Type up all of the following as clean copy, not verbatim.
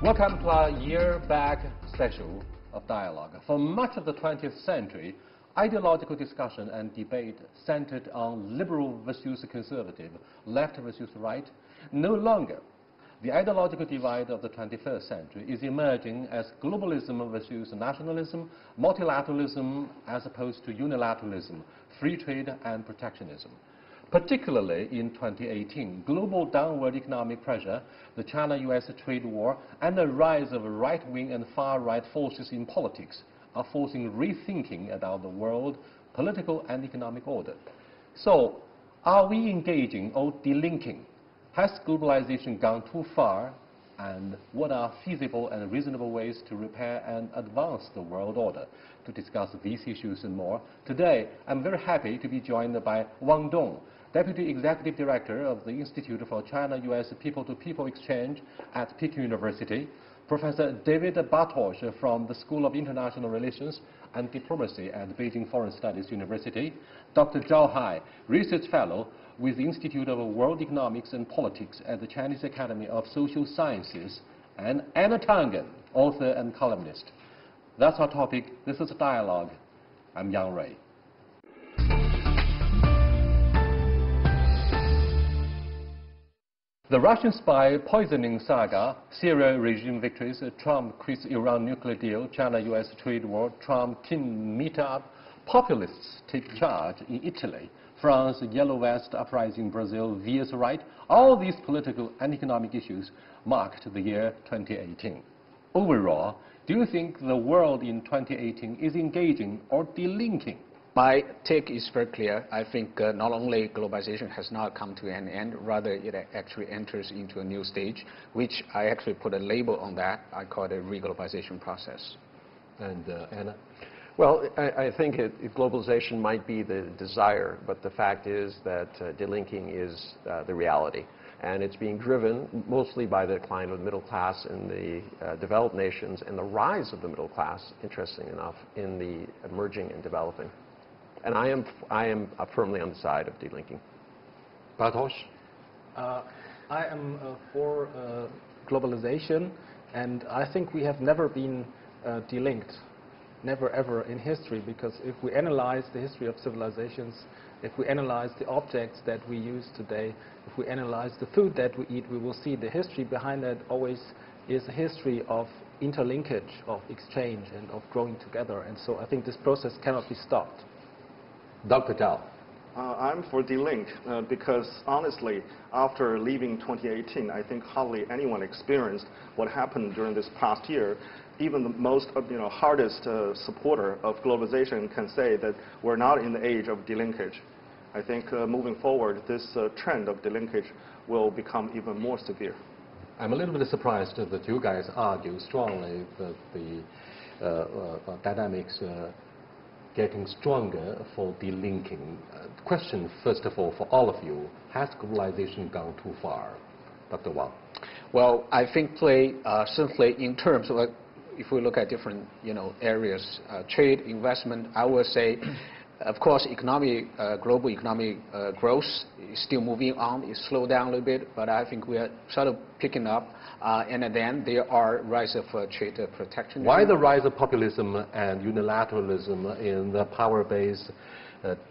Welcome to our year-back special of dialogue. For much of the 20th century, ideological discussion and debate centered on liberal versus conservative, left versus right. No longer. The ideological divide of the 21st century is emerging as globalism versus nationalism, multilateralism as opposed to unilateralism, free trade and protectionism. Particularly in 2018, global downward economic pressure, the China-U.S. trade war, and the rise of right-wing and far-right forces in politics are forcing rethinking about the world, political and economic order. So, are we engaging or delinking? Has globalization gone too far? And what are feasible and reasonable ways to repair and advance the world order? To discuss these issues and more, today I'm very happy to be joined by Wang Dong, Deputy Executive Director of the Institute for China-U.S. People-to-People Exchange at Peking University, Professor David Bartosz from the School of International Relations and Diplomacy at Beijing Foreign Studies University, Dr. Zhao Hai, Research Fellow with the Institute of World Economics and Politics at the Chinese Academy of Social Sciences, and Anna Tangen, author and columnist. That's our topic. This is a dialogue. I'm Yang Rui. The Russian spy poisoning saga, Syria regime victories, Trump quits Iran nuclear deal, China-U.S. trade war, Trump-Kim meetup, populists take charge in Italy, France, Yellow Vest uprising, Brazil, Via's right. All these political and economic issues marked the year 2018. Overall, do you think the world in 2018 is engaging or delinking? My take is very clear. I think not only globalization has not come to an end, rather it actually enters into a new stage, which I actually put a label on that. I call it a reglobalization process. And Anna? Well, I think globalization might be the desire, but the fact is that delinking is the reality. And it's being driven mostly by the decline of the middle class in the developed nations and the rise of the middle class, interesting enough, in the emerging and developing. And I am firmly on the side of delinking. Bartosz? I am for globalization, and I think we have never been delinked, never ever in history, because if we analyze the history of civilizations, if we analyze the objects that we use today, if we analyze the food that we eat, we will see the history behind that always is a history of interlinkage, of exchange, and of growing together. And so I think this process cannot be stopped. Dr. Zhao? I'm for delink because honestly, after leaving 2018, I think hardly anyone experienced what happened during this past year. Even the most hardest supporter of globalization can say that we're not in the age of delinkage. I think moving forward, this trend of delinkage will become even more severe. I'm a little bit surprised that you guys argue strongly that the dynamics getting stronger for delinking. Question, first of all, for all of you, has globalization gone too far? Dr. Wang? Well, I think simply in terms of, if we look at different areas, trade, investment, I would say, of course, global economic growth is still moving on. It's slowed down a little bit, but I think we are sort of picking up. And then there are rise of trade protectionism. Why the rise of populism and unilateralism in the power-based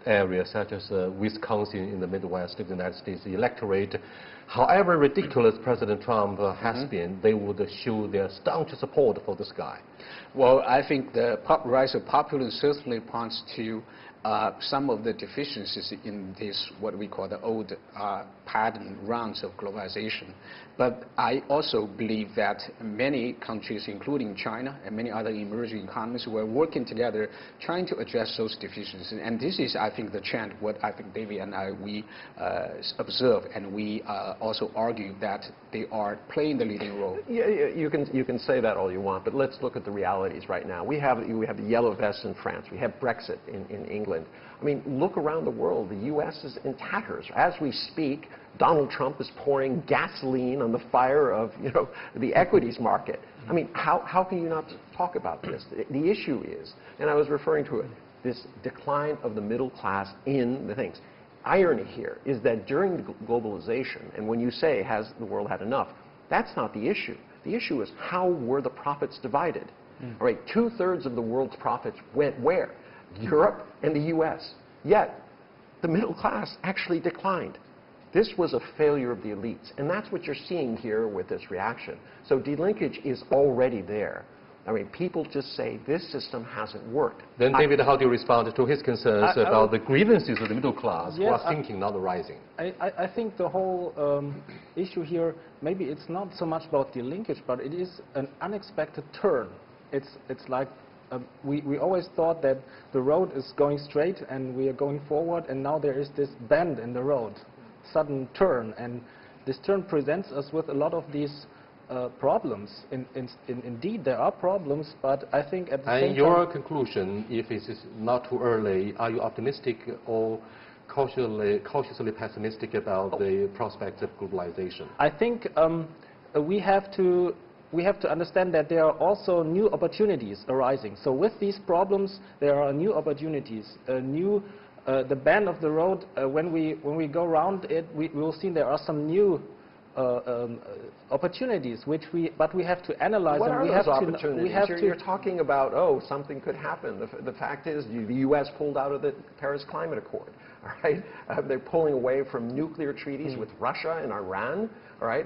areas such as Wisconsin in the Midwest of the United States? The electorate, however ridiculous President Trump has been, they would show their staunch support for this guy. Well, I think the rise of populism certainly points to some of the deficiencies in this, what we call the old pattern rounds of globalization. But I also believe that many countries, including China and many other emerging economies, were working together trying to address those deficiencies. And this is, I think, the trend, what I think David and I, we observe, and we also argue that they are playing the leading role. Yeah, you can say that all you want, but let's look at the realities right now. We have the Yellow Vests in France. We have Brexit in England. I mean, look around the world. The U.S. is in tatters. As we speak, Donald Trump is pouring gasoline on the fire of, the equities market. I mean, how can you not talk about this? The issue is, and I was referring to it, this decline of the middle class in the things. Irony here is that during the globalization, and when you say, has the world had enough, that's not the issue. The issue is how were the profits divided? All right, 2/3 of the world's profits went where? Europe and the U.S. Yet, the middle class actually declined. This was a failure of the elites, and that's what you're seeing here with this reaction. So delinkage is already there. I mean, people just say this system hasn't worked. Then, David, how do you respond to his concerns about the grievances of the middle class who are sinking, not rising? I think the whole issue here, maybe it's not so much about delinkage, but it is an unexpected turn. It's like we always thought that the road is going straight and we are going forward, and now there is this bend in the road, sudden turn, and this turn presents us with a lot of these problems. Indeed, there are problems, but I think at the same time... And your conclusion, if it is not too early, are you optimistic or cautiously pessimistic about the prospects of globalization? I think we have to understand that there are also new opportunities arising. So with these problems, there are new opportunities, the bend of the road. When we go around it, we will see there are some new opportunities, but we have to analyze them. What are those opportunities? You're talking about, oh, something could happen. The fact is, the U.S. pulled out of the Paris Climate Accord. All right, they're pulling away from nuclear treaties with Russia and Iran. All right,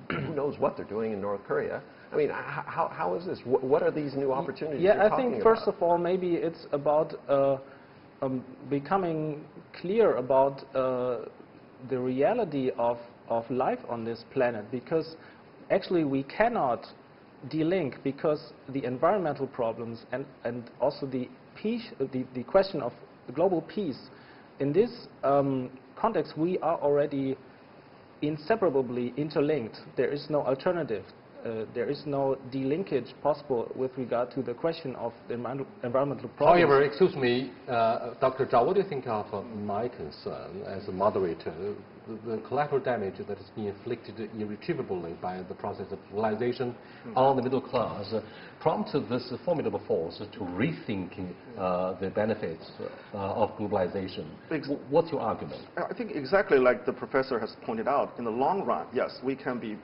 who knows what they're doing in North Korea. I mean, how is this? What are these new opportunities you're talking about? I think first of all, maybe it's about becoming clear about the reality of life on this planet, because actually we cannot delink, because the environmental problems and also the question of global peace, in this context we are already inseparably interlinked. There is no alternative. There is no delinkage possible with regard to the question of the environmental problems. However, excuse me, Dr. Zhao, what do you think of my concern as a moderator? The collateral damage that is being inflicted irretrievably by the process of globalization on the middle class prompted this formidable force to rethink the benefits of globalization. What's your argument? I think exactly like the professor has pointed out, in the long run, yes, we can be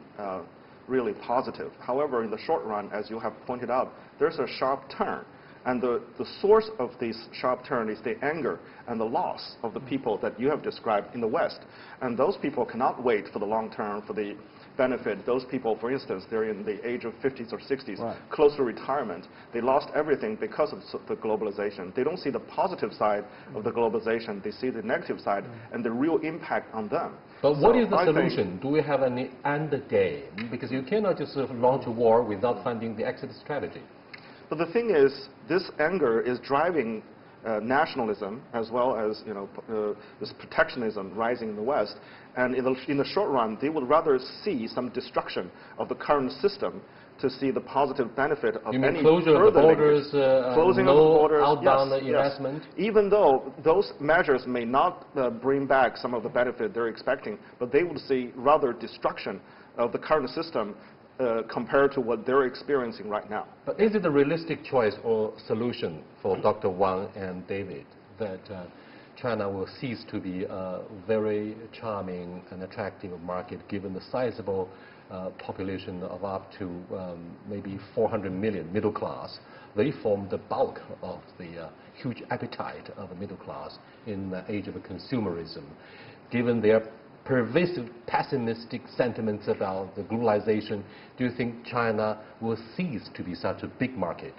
really positive. However, in the short run, as you have pointed out, there's a sharp turn. And the source of this sharp turn is the anger and the loss of the people that you have described in the West. And those people cannot wait for the long term, for the benefit. Those people, for instance, they're in the age of 50s or 60s, right, close to retirement. They lost everything because of the globalization. They don't see the positive side of the globalization. They see the negative side and the real impact on them. But what is the solution? Do we have any end game? Because you cannot just launch a war without finding the exit strategy. But the thing is, this anger is driving nationalism as well as this protectionism rising in the West. And in the short run, they would rather see some destruction of the current system to see the positive benefit of any closure of the borders, closing of the borders, outbound investment. Yes. Even though those measures may not bring back some of the benefit they're expecting, but they would see rather destruction of the current system compared to what they're experiencing right now. But is it a realistic choice or solution for Dr. Wang and David that China will cease to be a very charming and attractive market given the sizable population of up to maybe 400 million middle class? They form the bulk of the huge appetite of the middle class in the age of consumerism. Given their pervasive pessimistic sentiments about the globalization, do you think China will cease to be such a big market?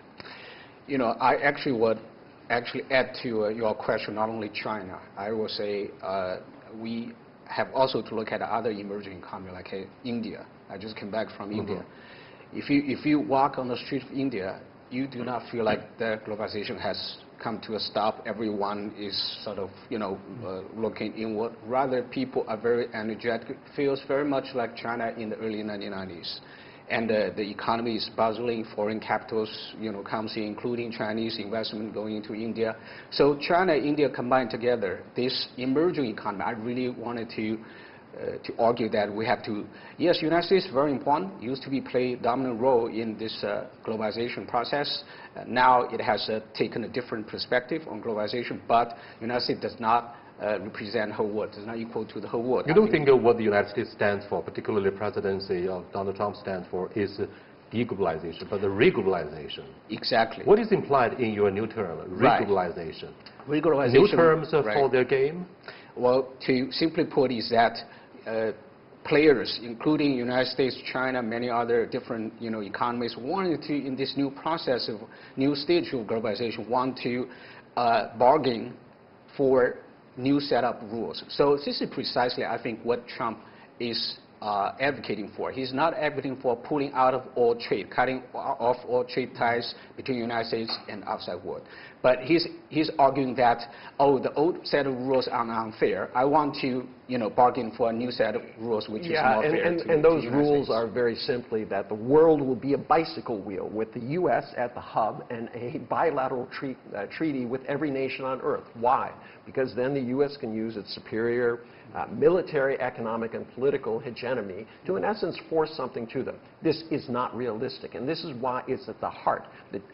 I actually would add to your question, not only China. I will say we have also to look at other emerging economies like India. I just came back from India. If you walk on the street of India, you do not feel like the globalization has come to a stop. Everyone is sort of, looking inward. Rather, people are very energetic. It feels very much like China in the early 1990s. And the economy is bustling. Foreign capitals, comes in, including Chinese investment going into India. So China and India combined together, this emerging economy, I really wanted to argue that we have to, yes, United States is very important, used to play a dominant role in this globalization process. Now it has taken a different perspective on globalization, but United States does not represent whole world. It's not equal to the whole world. You don't think what the United States stands for, particularly the presidency of Donald Trump stands for, is deglobalization, but the reglobalization? Exactly. What is implied in your new term, reglobalization? Right. Reglobalization. New terms for right. their game? Well, to simply put, is that players, including United States, China, many other different economies, wanted to, in this new process of new stage of globalization, want to bargain for new set of rules. So this is precisely, I think, what Trump is advocating for. He's not advocating for pulling out of all trade, cutting off all trade ties between the United States and outside world. But he's arguing that, oh, the old set of rules are unfair. I want to, bargain for a new set of rules which is more fair. And those rules are very simply that the world will be a bicycle wheel with the U.S. at the hub and a bilateral treaty with every nation on earth. Why? Because then the U.S. can use its superior military, economic, and political hegemony to, in essence, force something to them. This is not realistic, and this is why it's at the heart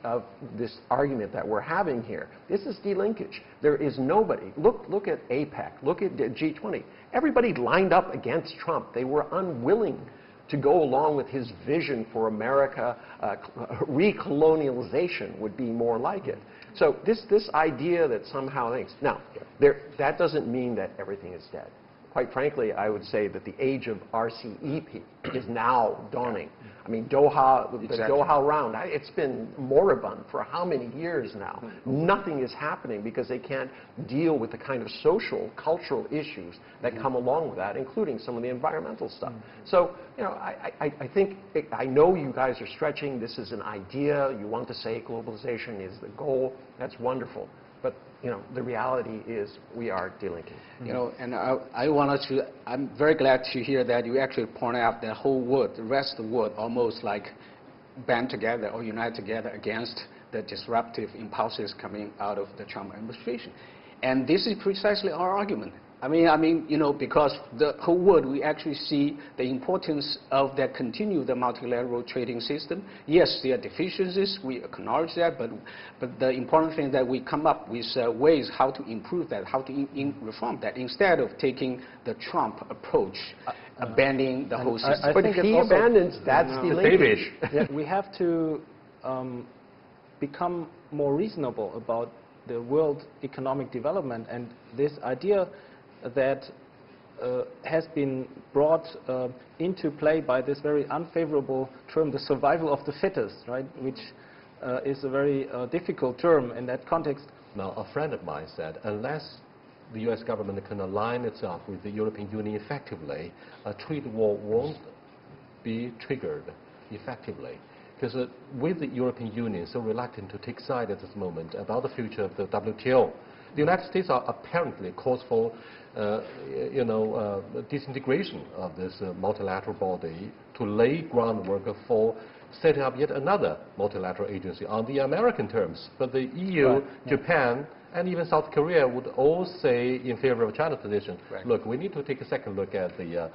of this argument that we're having here. This is delinkage. There is nobody. Look at APEC. Look at G20. Everybody lined up against Trump. They were unwilling to go along with his vision for America. Recolonialization would be more like it. So this idea that somehow things... Now, that doesn't mean that everything is dead. Quite frankly, I would say that the age of RCEP is now dawning. I mean, Doha, the Doha round, it's been moribund for how many years now? Nothing is happening because they can't deal with the kind of social, cultural issues that come along with that, including some of the environmental stuff. So, I think, I know you guys are stretching. This is an idea. You want to say globalization is the goal. That's wonderful. But the reality is we are delinking. And I'm very glad to hear that you actually point out the whole world, the rest of the world, almost like band together or unite together against the disruptive impulses coming out of the Trump administration. And this is precisely our argument. I mean, because the whole world, we actually see the importance of that continue the multilateral trading system. Yes, there are deficiencies, we acknowledge that, but the important thing that we come up with ways how to improve that, how to reform that, instead of taking the Trump approach, abandoning the whole system. But if he abandons, that's delinkage. Yeah, we have to become more reasonable about the world economic development, and this idea that has been brought into play by this very unfavorable term, the survival of the fittest, right? Which is a very difficult term in that context. Now, a friend of mine said, unless the U.S. government can align itself with the European Union effectively, a trade war won't be triggered effectively. Because with the European Union so reluctant to take side at this moment about the future of the WTO, the United States are apparently cause for disintegration of this multilateral body to lay groundwork for setting up yet another multilateral agency on the American terms. But the EU, Japan, and even South Korea would all say in favor of China's position, look, we need to take a second look at the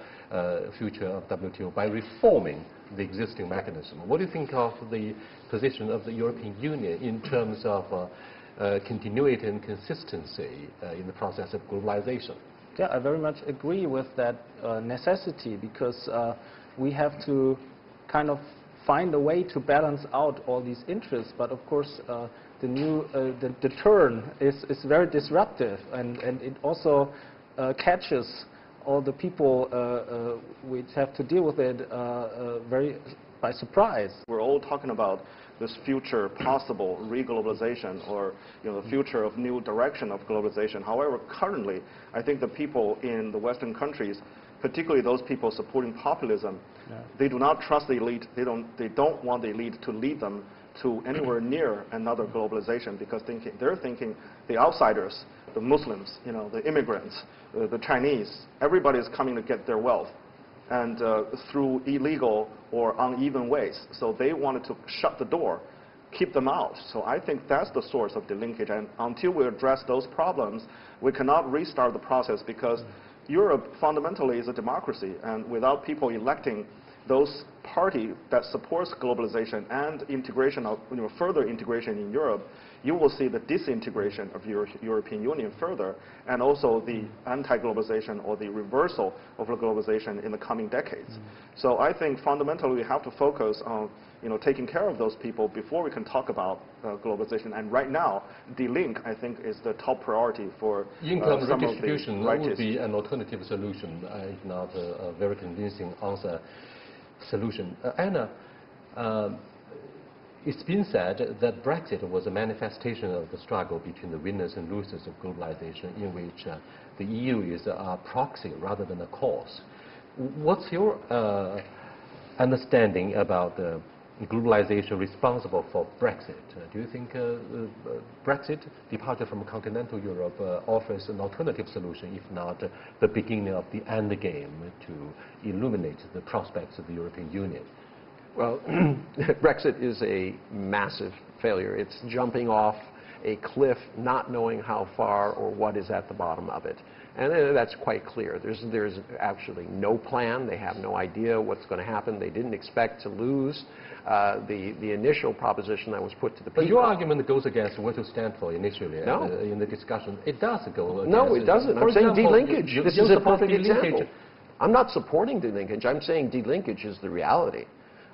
future of WTO by reforming the existing mechanism. What do you think of the position of the European Union in terms of continuity and consistency in the process of globalization? Yeah, I very much agree with that necessity, because we have to kind of find a way to balance out all these interests. But of course, the turn is very disruptive, and it also catches all the people which have to deal with it very by surprise. We're all talking about this future possible reglobalization, or the future of new direction of globalization. However, currently, I think the people in the Western countries, particularly those people supporting populism, they do not trust the elite. They don't want the elite to lead them to anywhere near another globalization, because they're thinking the outsiders, the Muslims, the immigrants, the Chinese, everybody is coming to get their wealth, and through illegal or uneven ways. So they wanted to shut the door, keep them out. So I think that's the source of the linkage. And until we address those problems, we cannot restart the process, because Europe fundamentally is a democracy, and without people electing those party that supports globalization and integration of, further integration in Europe, you will see the disintegration of European Union further, and also the anti-globalization or the reversal of globalization in the coming decades. So I think fundamentally we have to focus on taking care of those people before we can talk about globalization. And right now, delink, I think, is the top priority for income some redistribution of the would be an alternative solution, if not a very convincing answer solution. Anna, it's been said that Brexit was a manifestation of the struggle between the winners and losers of globalization, in which the EU is a proxy rather than a cause. What's your understanding about the globalization responsible for Brexit? Do you think Brexit, departure from continental Europe, offers an alternative solution, if not the beginning of the end game to illuminate the prospects of the European Union? Well, Brexit is a massive failure. It's jumping off a cliff, not knowing how far or what is at the bottom of it. And that's quite clear. There's actually no plan. They have no idea what's going to happen. They didn't expect to lose. The initial proposition that was put to the people. But your argument goes against what you stand for initially in the discussion. It does go against. No, it doesn't. I'm saying delinkage. This is a perfect example. I'm not supporting delinkage. I'm saying delinkage is the reality.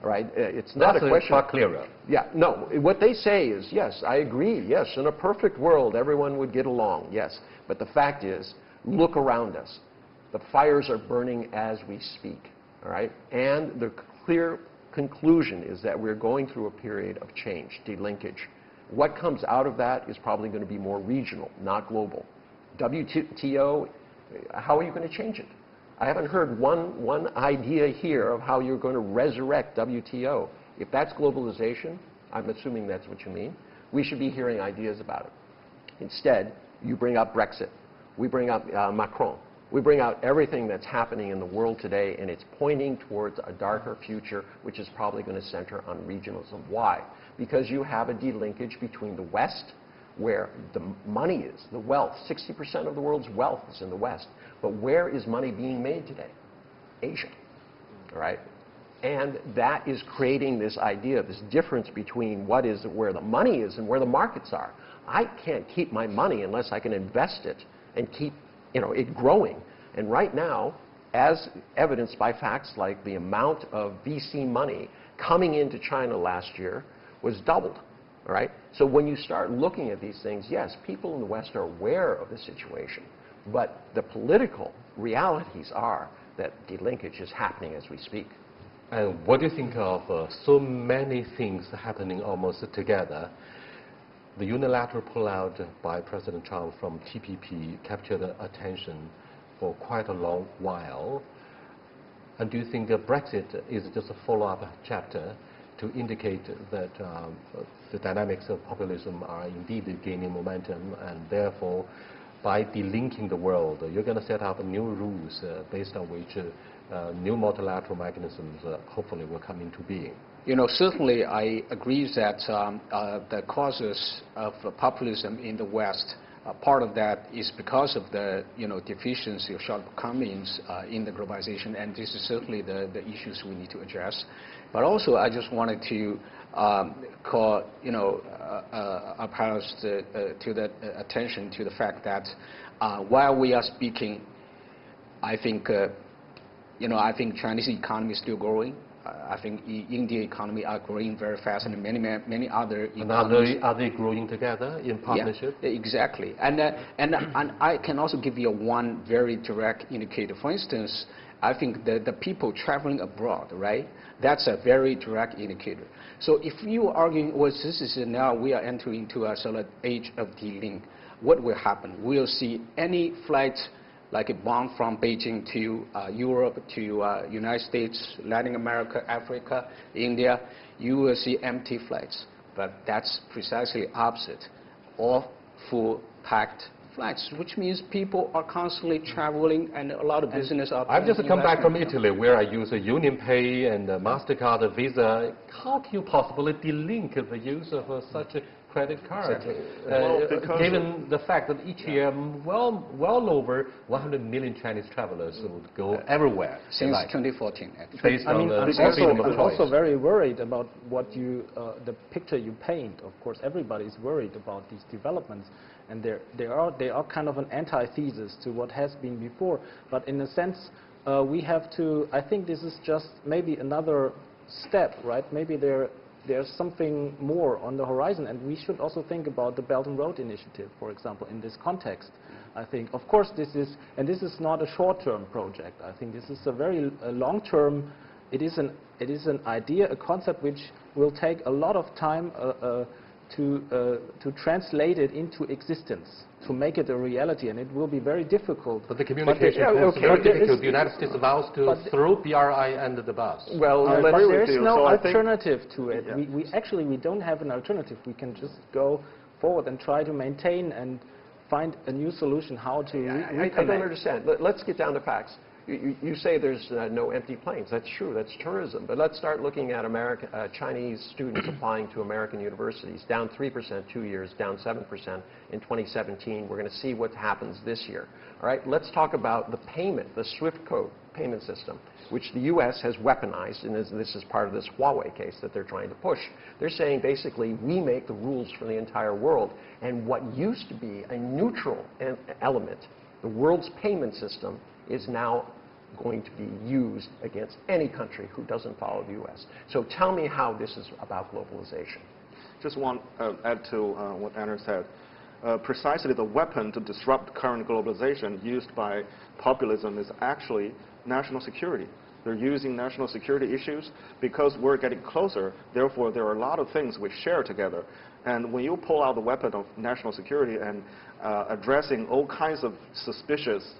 All right? It's not a question. Far clearer. Yeah, no. What they say is, yes, I agree. Yes, in a perfect world, everyone would get along. Yes. But the fact is, look around us. The fires are burning as we speak. All right? And the clear conclusion is that we're going through a period of change, delinkage. What comes out of that is probably going to be more regional, not global. WTO, how are you going to change it? I haven't heard one idea here of how you're going to resurrect WTO. If that's globalization, I'm assuming that's what you mean, we should be hearing ideas about it. Instead, you bring up Brexit. We bring up Macron. We bring out everything that's happening in the world today, and it's pointing towards a darker future, which is probably going to center on regionalism. Why? Because you have a delinkage between the West, where the money is, the wealth. 60% of the world's wealth is in the West. But where is money being made today? Asia. All right? And that is creating this idea, this difference between where the money is and where the markets are. I can't keep my money unless I can invest it and keep it growing. And right now, as evidenced by facts like the amount of VC money coming into China last year was doubled. All right? So when you start looking at these things, yes, people in the West are aware of the situation, but the political realities are that delinkage is happening as we speak. And what do you think of so many things happening almost together? The unilateral pullout by President Trump from TPP captured attention for quite a long while. And do you think Brexit is just a follow-up chapter to indicate that the dynamics of populism are indeed gaining momentum, and therefore, by delinking the world, you're going to set up new rules based on which new multilateral mechanisms hopefully will come into being? Certainly I agree that the causes of populism in the West, part of that is because of the deficiency of shortcomings in the globalization, and this is certainly the issues we need to address. But also, I just wanted to call appeals to the attention to the fact that while we are speaking, I think Chinese economy is still growing. I think India economy are growing very fast, and many other economies. And are they growing together in partnership? Yeah, exactly. And I can also give you one very direct indicator. For instance, I think the people traveling abroad, right? That's a very direct indicator. So if you are arguing, well, this is now we are entering into a sort of age of delink, what will happen? We'll see any flight like a bomb from Beijing to Europe, to United States, Latin America, Africa, India, you will see empty flights. But that's precisely opposite. All full packed flights, which means people are constantly traveling, and a lot of business are. I've just come back from Italy, where I use a UnionPay and a MasterCard, a Visa. How can you possibly delink the use of such credit card. Exactly. Given the fact that each year, well over 100 million Chinese travelers would go everywhere. Since 2014, actually. Based on the freedom of I'm choice. also very worried about what you, the picture you paint. Of course, everybody's worried about these developments, and they are kind of an antithesis to what has been before. But in a sense, we have to. I think this is just maybe another step, right? Maybe there's something more on the horizon, and we should also think about the Belt and Road Initiative, for example, in this context. I think, of course, this is not a short-term project. I think this is a very long-term. It is an idea, a concept which will take a lot of time to translate it into existence, to make it a reality, and it will be very difficult. But the communication is very difficult. The United States vows to throw BRI under the bus. Well, but there is no So alternative to it. Yeah. We don't have an alternative. We can just go forward and try to maintain and find a new solution how to reconnect. I don't understand. Let's get down to facts. You say there's no empty planes. That's true. That's tourism. But let's start looking at Chinese students applying to American universities. Down 3% 2 years, down 7% in 2017. We're going to see what happens this year. All right. Let's talk about the payment, the SWIFT code payment system, which the U.S. has weaponized, and this is part of this Huawei case that they're trying to push. They're saying basically we make the rules for the entire world, and what used to be a neutral element, the world's payment system, is now going to be used against any country who doesn't follow the U.S. So tell me how this is about globalization. Just want to add to what Andrew said. Precisely the weapon to disrupt current globalization used by populism is actually national security. They're using national security issues because we're getting closer. Therefore, there are a lot of things we share together. And when you pull out the weapon of national security and addressing all kinds of suspicious,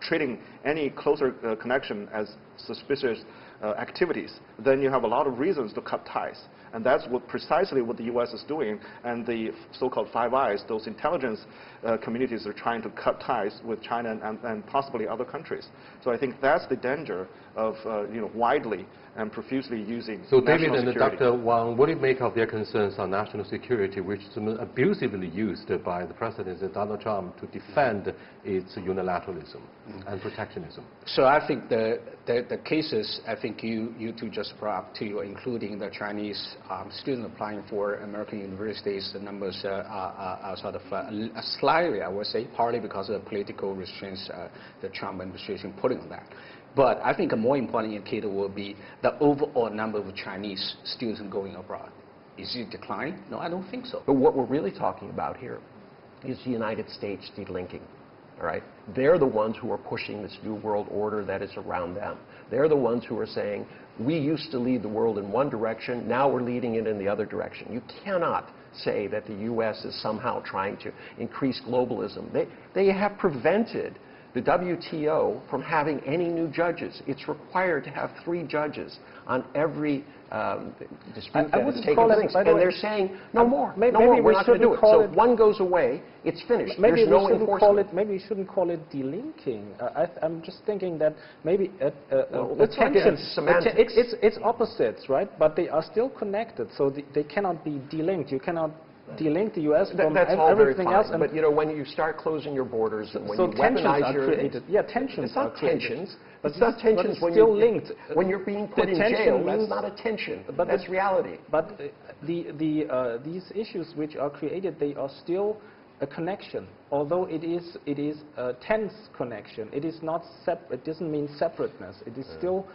treating any closer connection as suspicious activities, then you have a lot of reasons to cut ties. And that's precisely what the U.S. is doing, and the so-called Five Eyes, those intelligence communities are trying to cut ties with China and possibly other countries. So I think that's the danger of widely and profusely using So national David and security. Dr. Wang, what do you make of their concerns on national security, which is abusively used by the President Donald Trump to defend its unilateralism and protectionism? So I think the cases I think you two just brought up too, including the Chinese students applying for American universities, the numbers are sort of slightly, I would say, partly because of the political restraints the Trump administration putting on that. But I think a more important indicator will be the overall number of Chinese students going abroad. Is it declining? No, I don't think so. But what we're really talking about here is the United States delinking. All right? They're the ones who are pushing this new world order that is around them. They're the ones who are saying, we used to lead the world in one direction, now we're leading it in the other direction. You cannot say that the U.S. is somehow trying to increase globalism. They have prevented the WTO from having any new judges. It's required to have 3 judges on every dispute that is taking place. And they're saying, no more, no more, we're not going to do it. So if one goes away, it's finished. There's no enforcement. Maybe we shouldn't call it delinking. I'm just thinking that maybe it's opposites, right? But they are still connected, so they cannot be delinked. You cannot delink the U.S. from everything else. But when you start closing your borders and when so you tensions weaponize are your created. Yeah, tensions it's not are created. tensions. But it's not tensions but when still you're linked. When you're being put in jail. That's not a tension. But that's reality. But these issues which are created, they are still a connection. Although it is a tense connection. It is not it doesn't mean separateness. It is still.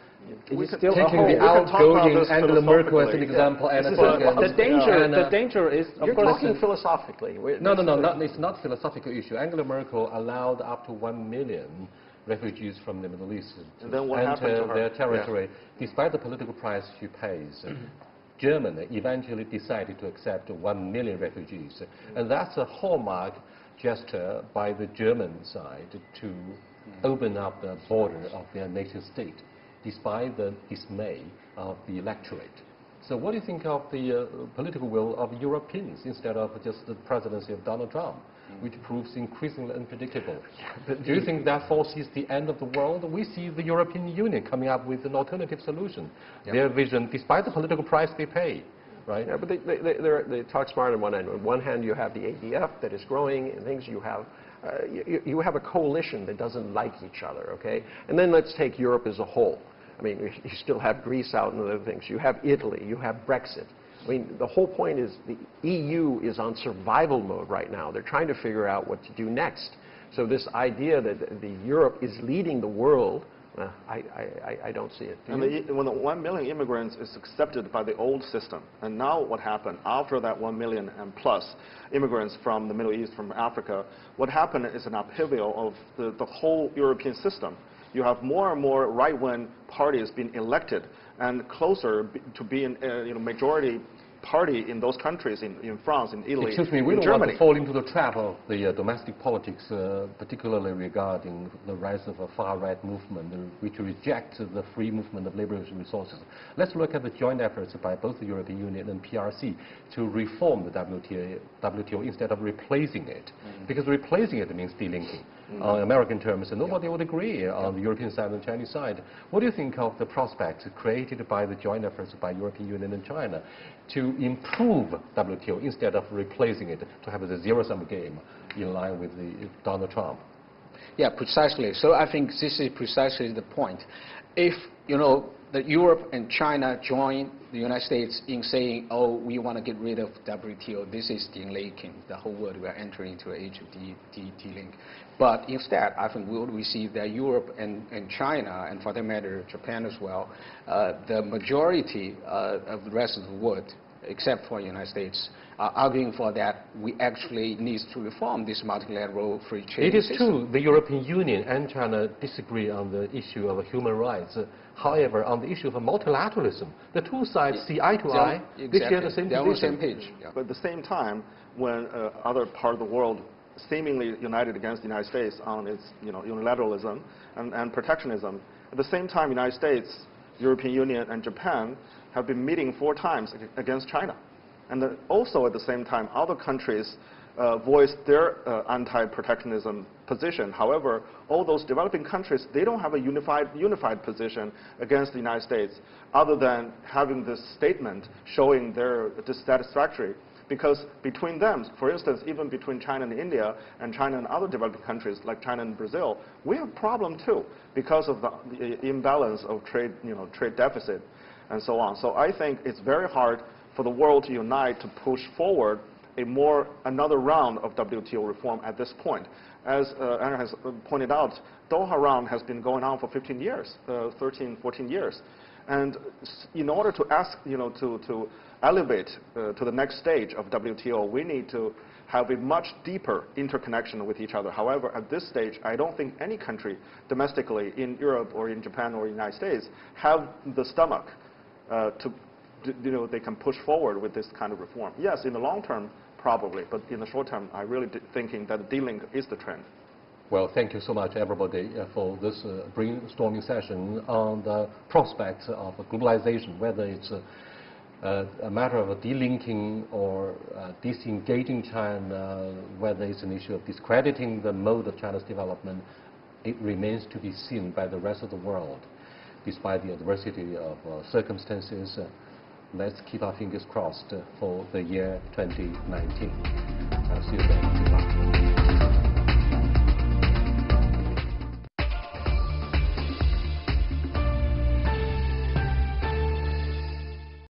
It is still taking a whole. the outgoing Angela Merkel as an example, and the danger is. You're talking philosophically. No, it's not a philosophical issue. Angela Merkel allowed up to 1 million refugees from the Middle East to enter their territory, despite the political price she pays. Germany eventually decided to accept 1 million refugees, and that's a hallmark gesture by the German side to open up the border of their nation state, despite the dismay of the electorate. So what do you think of the political will of Europeans instead of just the presidency of Donald Trump, which proves increasingly unpredictable? Do you think that foresees the end of the world? We see the European Union coming up with an alternative solution. Their vision, despite the political price they pay, right? Yeah, but they talk smart on one end. On one hand, you have the ADF that is growing and things. You have a coalition that doesn't like each other, okay? And then let's take Europe as a whole. I mean, you still have Greece out and other things. You have Italy. You have Brexit. I mean, the whole point is the EU is on survival mode right now. They're trying to figure out what to do next. So this idea that Europe is leading the world, I don't see it. And when the 1 million immigrants is accepted by the old system, and now what happened after that 1 million and plus immigrants from the Middle East, from Africa, what happened is an upheaval of the whole European system. You have more and more right-wing parties being elected and closer to being majority party in those countries, in France, in Italy, Excuse me, we in don't Germany. want to fall into the trap of the domestic politics, particularly regarding the rise of a far-right movement, which rejects the free movement of labor resources. Let's look at the joint efforts by both the European Union and PRC to reform the WTO instead of replacing it. Because replacing it means delinking. On American terms, and nobody would agree on the European side and the Chinese side. What do you think of the prospects created by the joint efforts by European Union and China to improve WTO instead of replacing it, to have a zero-sum game in line with Donald Trump? Yeah, precisely. So I think this is precisely the point. If, that Europe and China join the United States in saying, oh, we want to get rid of WTO, this is delinking. The whole world, we are entering into an age of delink. But instead, I think we will receive that Europe and China, and for that matter, Japan as well, the majority of the rest of the world, except for the United States, are arguing for that we actually need to reform this multilateral free trade system. It is true, the European Union and China disagree on the issue of human rights. However, on the issue of multilateralism, the two sides see eye to eye. Exactly. They share the same They're on the position. same page. Yeah. But at the same time, when other part of the world seemingly united against the United States on its unilateralism and protectionism, at the same time, United States, European Union, and Japan have been meeting 4 times against China. And also at the same time, other countries voiced their anti-protectionism position. However, all those developing countries, they don't have a unified position against the United States, other than having this statement showing their dissatisfactory. Because between them, for instance, even between China and India, and China and other developing countries like China and Brazil, we have a problem too, because of the imbalance of trade, trade deficit, and so on. So I think it's very hard for the world to unite to push forward another round of WTO reform at this point. As Anna has pointed out, Doha round has been going on for 15 years, 13, 14 years. And in order to to elevate to the next stage of WTO, we need to have a much deeper interconnection with each other. However, at this stage, I don't think any country domestically in Europe or in Japan or the United States have the stomach they can push forward with this kind of reform. Yes, in the long term, probably, but in the short term, I really thinking that dealing is the trend. Well, thank you so much, everybody, for this brainstorming session on the prospects of globalization, whether it's a matter of delinking or disengaging China, whether it's an issue of discrediting the mode of China's development. It remains to be seen by the rest of the world. Despite the adversity of circumstances, let's keep our fingers crossed for the year 2019. I'll see you then.